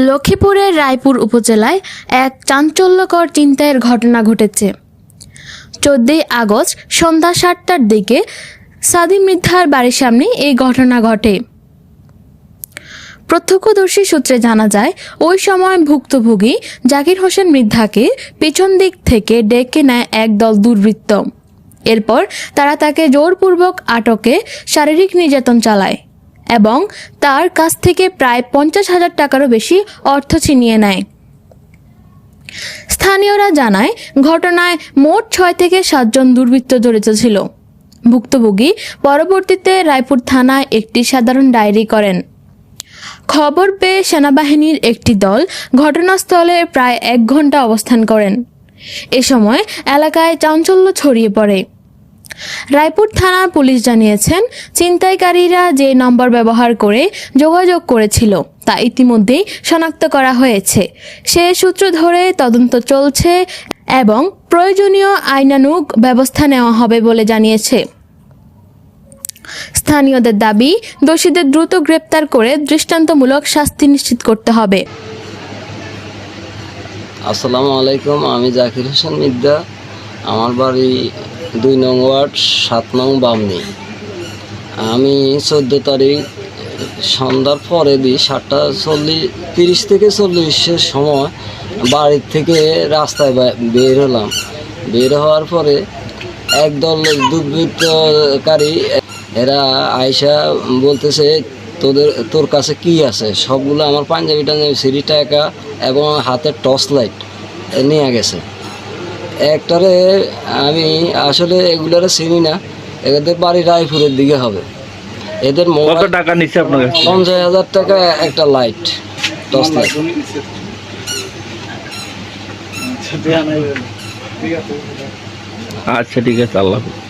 লক্ষ্মীপুরের রায়পুর উপজেলায় এক চাঞ্চল্যকর ছিনতাইয়ের ঘটনা ঘটেছে। 14 আগস্ট সন্ধ্যা 7টার দিকে সাদি মৃদ্ধার বাড়ির সামনে এই ঘটনা ঘটে। প্রত্যক্ষদর্শী সূত্রে জানা যায়, ওই সময় ভুক্তভোগী জাকির হোসেন মৃদ্ধাকে পিছন দিক থেকে ডেকে নেয় একদল দুর্বৃত্ত। এরপর তারা তাকে জোরপূর্বক আটকে শারীরিক নির্যাতন চালায় এবং তার কাছ থেকে প্রায় 50,000 টাকারও বেশি অর্থ ছিনিয়ে নেয়। স্থানীয়রা জানায়, ঘটনায় মোট 6 থেকে 7 জন দুর্বৃত্ত জড়িত ছিল। ভুক্তভোগী পরবর্তীতে রায়পুর থানায় একটি সাধারণ ডায়েরি করেন। খবর পেয়ে সেনাবাহিনীর একটি দল ঘটনাস্থলে প্রায় 1 ঘন্টা অবস্থান করেন। এ সময় এলাকায় চাঞ্চল্য ছড়িয়ে পড়ে। রায়পুর থানার পুলিশ জানিয়েছেন, ছিনতাইকারীরা যে নম্বর ব্যবহার করে যোগাযোগ করেছিল তা ইতিমধ্যেই শনাক্ত করা হয়েছে। সে সূত্র ধরে তদন্ত চলছে এবং প্রয়োজনীয় আইনানুগ ব্যবস্থা নেওয়া হবে বলে জানিয়েছে। স্থানীয়দের দাবি, দোষীদের দ্রুত গ্রেপ্তার করে দৃষ্টান্তমূলক শাস্তি নিশ্চিত করতে হবে। আসসালামু আলাইকুম, আমি জাকির হোসেন মৃদ্ধা। আমার বাড়ি 2 নং ওয়ার্ড 7 নং বামনি। আমি 14 তারিখ সন্ধ্যার পরে 7:30 থেকে 40-এর সময় বাড়ির থেকে রাস্তায় বের হলাম। বের হওয়ার পরে একদল দুর্বৃত্তকারী এরা আয়সা বলতেছে, তোর কাছে কি আছে? সবগুলো আমার পাঞ্জাবিটা সিঁড়ি টাকা এবং হাতের টর্চ লাইট নিয়ে গেছে। একটারে আমি আসলে এগুলারে চিনি না, এদের বাড়ি রায়পুরের দিকে হবে। এদের কত টাকা নিচ্ছে আপনার কাছে? 50,000 টাকা একটা লাইট, টর্চ লাইট। আচ্ছা ঠিক আছে, আল্লাহ হাফেজ।